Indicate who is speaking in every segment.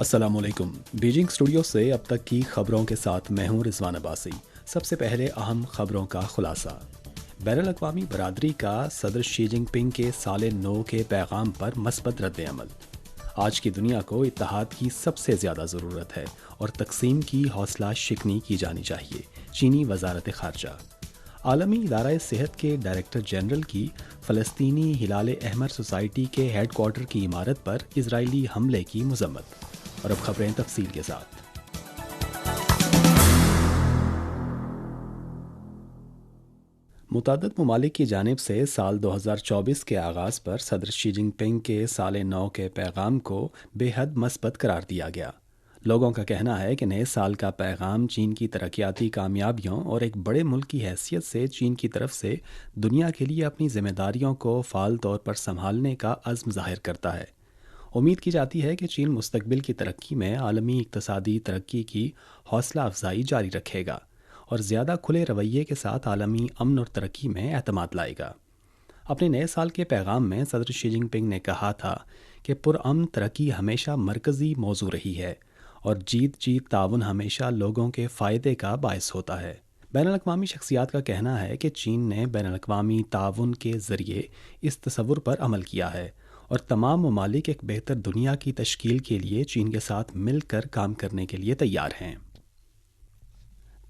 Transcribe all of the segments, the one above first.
Speaker 1: अस्सलाम वालेकुम। Beijing studio से अब तक की खबरों के साथ मैं हूं रिजवान अब्बासी। सबसे पहले अहम खबरों का खुलासा। बैनुल-अक़वामी बरादरी का सदर शी जिनपिंग के साले नो के पैगाम पर मस्बत रद्द अमल। आज की दुनिया को इत्तेहाद की सबसे ज़्यादा ज़रूरत है और तकसीम की हौसला शिकनी की जानी चाहिए, चीनी वजारत ख़ारजा। आलमी इदारा सेहत के डायरेक्टर जनरल की फ़लस्तीनी हिलाल अहमर सोसाइटी के हेड क्वार्टर की इमारत पर इजरायली हमले की मजम्मत। और अब खबरें तफसील के साथ। मुतअद्दिद ममालिक की जानिब से साल 2024 के आगाज़ पर सदर शी जिनपिंग के साले नौ के पैगाम को बेहद मस्बत करार दिया गया। लोगों का कहना है कि नए साल का पैगाम चीन की तरक्याती कामयाबियों और एक बड़े मुल्क की हैसियत से चीन की तरफ से दुनिया के लिए अपनी जिम्मेदारियों को फ़ाल तौर पर संभालने का अज़्म ज़ाहिर करता है। उम्मीद की जाती है कि चीन मुस्तकबिल की तरक्की में आलमी इक़्तिसादी तरक्की की हौसला अफजाई जारी रखेगा और ज़्यादा खुले रवैये के साथ आलमी अमन और तरक्की में एतमाद लाएगा। अपने नए साल के पैगाम में सदर शी जिनपिंग ने कहा था कि पुरअमन तरक्की हमेशा मरकज़ी मौजू रही है और जीत जीत ताउन हमेशा लोगों के फ़ायदे का बायस होता है। बैनुल-अक़वामी शख्सियात का कहना है कि चीन ने बैनुल-अक़वामी ताउन के ज़रिए इस तसव्वुर पर अमल किया है और तमाम ममालिक एक बेहतर दुनिया की तश्कील के लिए चीन के साथ मिलकर काम करने के लिए तैयार हैं।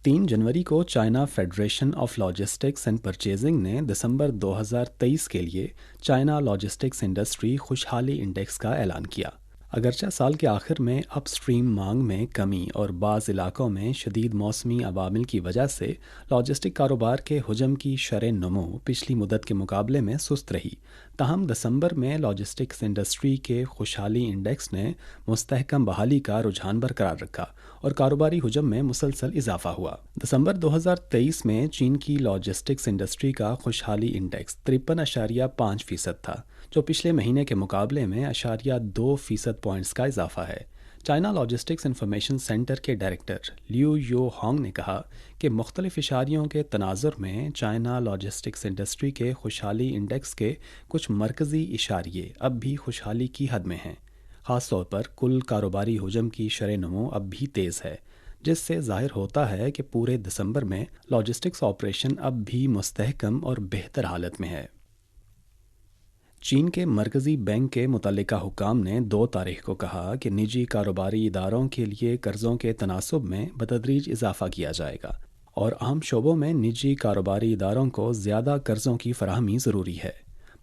Speaker 1: 3 जनवरी को China federation of logistics and purchasing ने दिसंबर 2023 के लिए चाइना लॉजिस्टिक्स इंडस्ट्री खुशहाली इंडेक्स का ऐलान किया। अगरचे साल के आखिर में अपस्ट्रीम मांग में कमी और बाज़ इलाकों में शदीद मौसमी अवामिल की वजह से लॉजिस्टिक कारोबार के हुजम की शरह नमो पिछली मुद्दत के मुकाबले में सुस्त रही। ताहम दिसंबर में लॉजिस्टिक्स इंडस्ट्री के खुशहाली इंडेक्स ने मुस्तहकम बहाली का रुझान बरकरार रखा और कारोबारी हुजम में मुसलसल इजाफा हुआ। दिसंबर 2023 में चीन की लॉजिस्टिक्स इंडस्ट्री का खुशहाली इंडेक्स 53.5% था, जो पिछले महीने के मुकाबले में 0.2% पॉइंट्स का इजाफा है। चाइना लॉजिस्टिक्स इंफॉर्मेशन सेंटर के डायरेक्टर लियू यो होंग ने कहा कि मुख्तलिफ इशारियों के तनाजुर में चाइना लॉजिस्टिक्स इंडस्ट्री के खुशहाली इंडेक्स के कुछ मरकज़ी इशारिये अब भी खुशहाली की हद में हैं। ख़ास तौर पर कुल कारोबारी हुजम की शरह नमो अब भी तेज़ है, जिससे ज़ाहिर होता है कि पूरे दिसंबर में लॉजिस्टिक्स ऑपरेशन अब भी मुस्तहकम और बेहतर हालत में है। चीन के मरकज़ी बैंक के मुतल्लिका हुकाम ने 2 तारीख को कहा कि निजी कारोबारी इदारों के लिए कर्ज़ों के तनासुब में बतदरीज इजाफा किया जाएगा और अहम शोबों में निजी कारोबारी इदारों को ज़्यादा कर्ज़ों की फराहमी ज़रूरी है।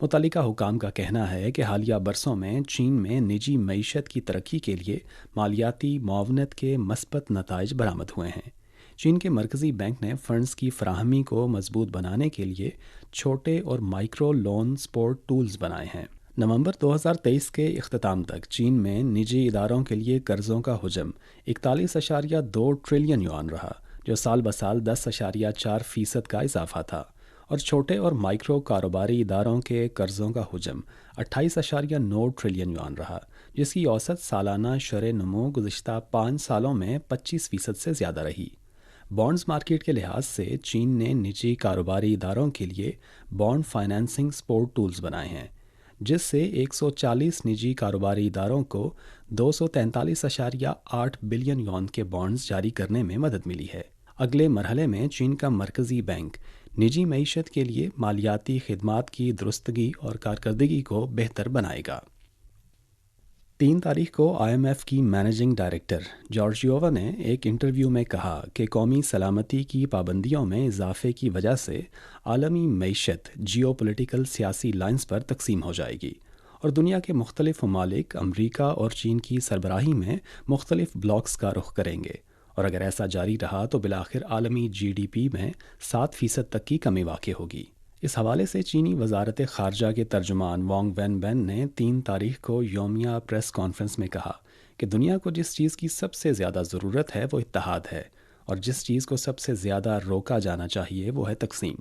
Speaker 1: मुतल्लिका हुकाम का कहना है कि हालिया बरसों में चीन में निजी मईशत की तरक्की के लिए मालियाती मुआवनत के मस्बत नताइज बरामद हुए हैं। चीन के मरकज़ी बैंक ने फ़ंड्स की फराहमी को मजबूत बनाने के लिए छोटे और माइक्रो लोन सपोर्ट टूल्स बनाए हैं। नवंबर 2023 के इख्तिताम तक चीन में निजी इदारों के लिए कर्ज़ों का हुजम 41.2 ट्रिलियन युआन रहा, जो साल ब साल 10.4% का इजाफा था, और छोटे और माइक्रो कारोबारी इदारों के कर्ज़ों का हुजम 28.9 ट्रिलियन युआन रहा, जिसकी औसत सालाना शरह नमो गुज़िश्ता 5 सालों में 25% से ज़्यादा रही। बॉन्ड्स मार्केट के लिहाज से चीन ने निजी कारोबारी इदारों के लिए बॉन्ड फाइनेंसिंग सपोर्ट टूल्स बनाए हैं, जिससे 140 निजी कारोबारी इदारों को 243.8 बिलियन युआन के बॉन्ड्स जारी करने में मदद मिली है। अगले मरहले में चीन का मरकज़ी बैंक निजी मईशत के लिए मालियाती खिदमात की दुरुस्तगी और कारकर्दगी को बेहतर बनाएगा। 3 तारीख को IMF की मैनेजिंग डायरेक्टर जॉर्जियोवा ने एक इंटरव्यू में कहा कि कौमी सलामती की पाबंदियों में इजाफे की वजह से आलमी मईशत जियोपॉलिटिकल सियासी लाइन्स पर तकसीम हो जाएगी और दुनिया के मुख्तलिफ ममालिक अमरीका और चीन की सरबराही में मुख्तलिफ ब्लॉक्स का रुख करेंगे, और अगर ऐसा जारी रहा तो बिलाखिर आलमी GDP में 7% तक की कमी वाक़ई होगी। इस हवाले से चीनी वजारत ख़ारजा के तर्जुमान वांग वेनबेन ने 3 तारीख को यौमिया प्रेस कॉन्फ्रेंस में कहा कि दुनिया को जिस चीज़ की सबसे ज़्यादा ज़रूरत है वो इत्तेहाद है, और जिस चीज़ को सबसे ज़्यादा रोका जाना चाहिए वो है तकसीम।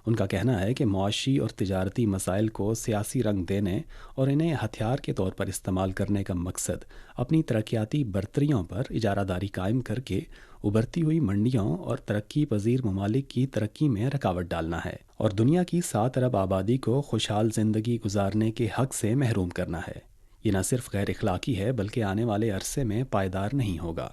Speaker 1: उनका कहना है कि मुआशी और तिजारती मसाइल को सियासी रंग देने और इन्हें हथियार के तौर पर इस्तेमाल करने का मकसद अपनी तरक्याती बर्तरियों पर इजारादारी कायम करके उभरती हुई मंडियों और तरक्की पजीर ममालिक की तरक्की में रुकावट डालना है और दुनिया की 7 अरब आबादी को खुशहाल ज़िंदगी गुजारने के हक से महरूम करना है। یہ نہ صرف غیر اخلاقی ہے بلکہ آنے والے عرصے میں پائیدار نہیں ہوگا۔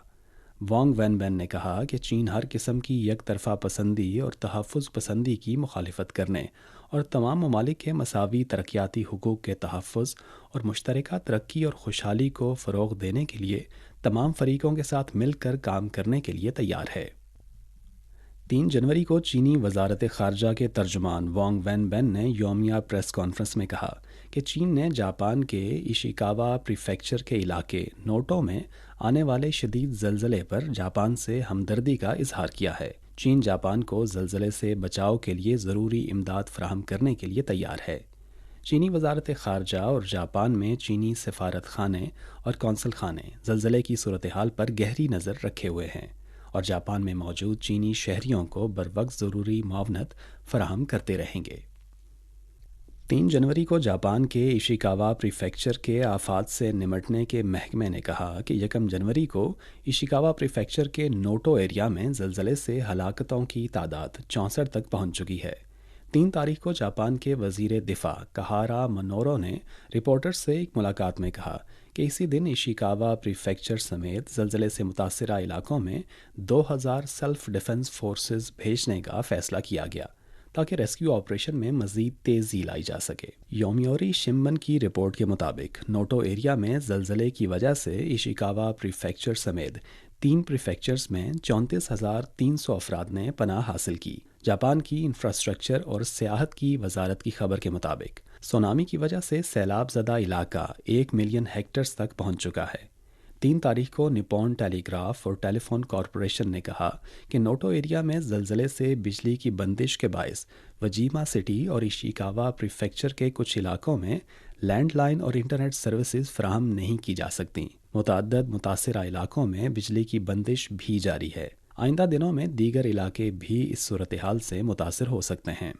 Speaker 1: وانگ وین بین نے کہا کہ چین ہر قسم کی یک طرفہ پسندی اور تحفظ پسندی کی مخالفت کرنے اور تمام ممالک کے مساوی ترقیاتی حقوق کے تحفظ اور مشترکہ ترقی اور خوشحالی کو فروغ دینے کے لیے تمام فریقوں کے ساتھ مل کر کام کرنے کے لیے تیار ہے۔ 3 جنوری کو چینی وزارت خارجہ کے ترجمان وانگ وین بین نے یومیہ پریس کانفرنس میں کہا کہ چین نے جاپان کے ایشیکاوا پریفیکچر کے علاقے نوٹو میں آنے والے شدید زلزلے پر جاپان سے ہمدردی کا اظہار کیا ہے۔ چین جاپان کو زلزلے سے بچاؤ کے لیے ضروری امداد فراہم کرنے کے لیے تیار ہے۔ چینی وزارت خارجہ اور جاپان میں چینی سفارت خانے اور قونصل خانے زلزلے کی صورتحال پر گہری نظر رکھے ہوئے ہیں اور جاپان میں موجود چینی شہریوں کو بروقت ضروری معاونت فراہم کرتے رہیں گے۔ 3 جنوری کو جاپان کے ایشیکاوا پریفیکچر کے آفات سے نمٹنے کے محکمے نے کہا کہ 1 جنوری کو ایشیکاوا پریفیکچر کے نوٹو ایریا میں زلزلے سے ہلاکتوں کی تعداد 64 تک پہنچ چکی ہے۔ 3 تاریخ کو جاپان کے وزیر دفاع کہارا منورو نے رپورٹرز سے ایک ملاقات میں کہا کہ اسی دن ایشیکاوا پریفیکچر سمیت زلزلے سے متاثرہ علاقوں میں 2000 سیلف ڈیفنس فورسز بھیجنے کا فیصلہ کیا گیا تاکہ ریسکیو آپریشن میں مزید تیزی لائی جا سکے۔ یومیوری شمبن کی رپورٹ کے مطابق نوٹو ایریا میں زلزلے کی وجہ سے ایشیکاوا پریفیکچر سمیت 3 پریفیکچرز میں 34,300 افراد نے پناہ حاصل کی۔ جاپان کی انفراسٹرکچر اور سیاحت کی وزارت کی خبر کے مطابق سونامی کی وجہ سے سیلاب زدہ علاقہ 1 ملین ہیکٹرز تک پہنچ چکا ہے۔ 3 تاریخ کو نیپون ٹیلی گراف اور ٹیلی فون کارپوریشن نے کہا کہ نوٹو ایریا میں زلزلے سے بجلی کی بندش کے باعث وجیما سٹی اور ایشیکاوا پریفیکچر کے کچھ علاقوں میں لینڈ لائن اور انٹرنیٹ سروسز فراہم نہیں کی جا سکتی۔ متعدد متاثرہ علاقوں میں بجلی کی بندش بھی جاری ہے۔ آئندہ دنوں میں دیگر علاقے بھی اس صورتحال سے متاثر ہو سکتے ہیں۔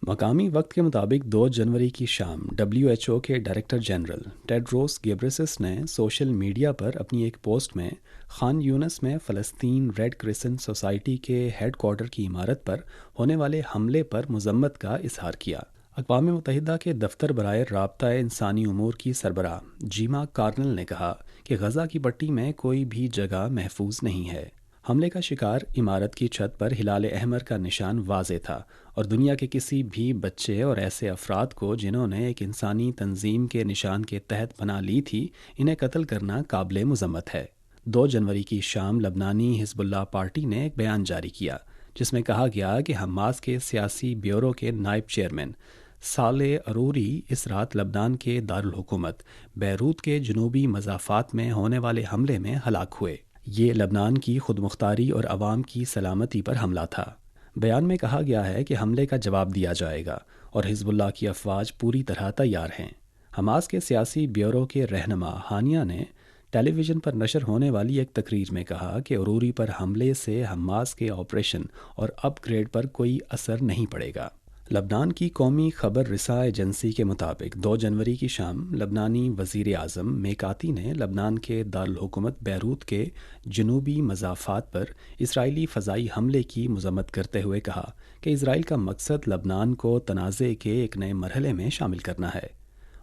Speaker 1: مقامی وقت کے مطابق 2 جنوری کی شام WHO کے ڈائریکٹر جنرل ٹیڈروس گیبریسس نے سوشل میڈیا پر اپنی ایک پوسٹ میں خان یونس میں فلسطین ریڈ کرسنٹ سوسائٹی کے ہیڈ کوارٹر کی عمارت پر ہونے والے حملے پر مذمت کا اظہار کیا۔ اقوام متحدہ کے دفتر برائے رابطہ انسانی امور کی سربراہ جیما کارنل نے کہا کہ غزہ کی پٹی میں کوئی بھی جگہ محفوظ نہیں ہے۔ حملے کا شکار عمارت کی چھت پر ہلال احمر کا نشان واضح تھا اور دنیا کے کسی بھی بچے اور ایسے افراد کو جنہوں نے ایک انسانی تنظیم کے نشان کے تحت پناہ لی تھی انہیں قتل کرنا قابل مذمت ہے۔ 2 جنوری کی شام لبنانی حزب اللہ پارٹی نے ایک بیان جاری کیا جس میں کہا گیا کہ حماس کے سیاسی بیورو کے نائب چیئرمین صالح عروری اس رات لبنان کے دارالحکومت بیروت کے جنوبی مضافات میں ہونے والے حملے میں ہلاک ہوئے۔ یہ لبنان کی خود مختاری اور عوام کی سلامتی پر حملہ تھا۔ بیان میں کہا گیا ہے کہ حملے کا جواب دیا جائے گا اور حزب اللہ کی افواج پوری طرح تیار ہیں۔ حماس کے سیاسی بیورو کے رہنما ہانیہ نے ٹیلی ویژن پر نشر ہونے والی ایک تقریر میں کہا کہ عروری پر حملے سے حماس کے آپریشن اور اپ گریڈ پر کوئی اثر نہیں پڑے گا۔ لبنان کی قومی خبر رساں ایجنسی کے مطابق 2 جنوری کی شام لبنانی وزیر اعظم میکاتی نے لبنان کے دارالحکومت بیروت کے جنوبی مضافات پر اسرائیلی فضائی حملے کی مذمت کرتے ہوئے کہا کہ اسرائیل کا مقصد لبنان کو تنازع کے ایک نئے مرحلے میں شامل کرنا ہے۔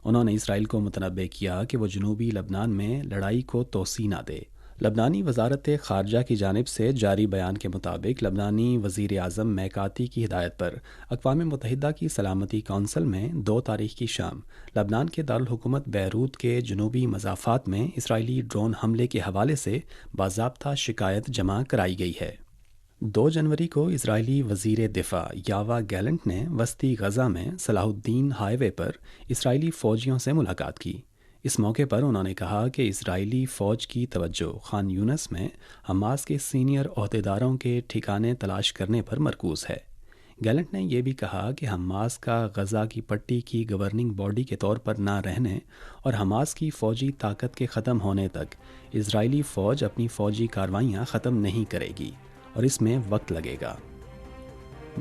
Speaker 1: انہوں نے اسرائیل کو متنبہ کیا کہ وہ جنوبی لبنان میں لڑائی کو توسیع نہ دے۔ لبنانی وزارت خارجہ کی جانب سے جاری بیان کے مطابق لبنانی وزیر اعظم میکاتی کی ہدایت پر اقوام متحدہ کی سلامتی کونسل میں 2 تاریخ کی شام لبنان کے دارالحکومت بیروت کے جنوبی مضافات میں اسرائیلی ڈرون حملے کے حوالے سے باضابطہ شکایت جمع کرائی گئی ہے۔ 2 جنوری کو اسرائیلی وزیر دفاع یاوا گیلنٹ نے وسطی غزہ میں صلاح الدین ہائی وے پر اسرائیلی فوجیوں سے ملاقات کی۔ اس موقع پر انہوں نے کہا کہ اسرائیلی فوج کی توجہ خان یونس میں حماس کے سینئر عہدیداروں کے ٹھکانے تلاش کرنے پر مرکوز ہے۔ گیلنٹ نے یہ بھی کہا کہ حماس کا غزہ کی پٹی کی گورننگ باڈی کے طور پر نہ رہنے اور حماس کی فوجی طاقت کے ختم ہونے تک اسرائیلی فوج اپنی فوجی کارروائیاں ختم نہیں کرے گی اور اس میں وقت لگے گا۔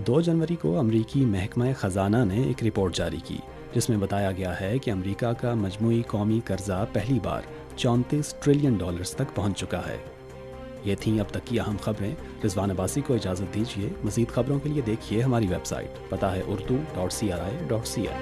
Speaker 1: 2 جنوری کو امریکی محکمہ خزانہ نے ایک رپورٹ جاری کی جس میں بتایا گیا ہے کہ امریکہ کا مجموعی قومی قرضہ پہلی بار $34 ٹریلین تک پہنچ چکا ہے۔ یہ تھیں اب تک کی اہم خبریں۔ رضوان عباسی کو اجازت دیجیے۔ مزید خبروں کے لیے دیکھیے ہماری ویب سائٹ، پتہ ہے urdu.cri.cn۔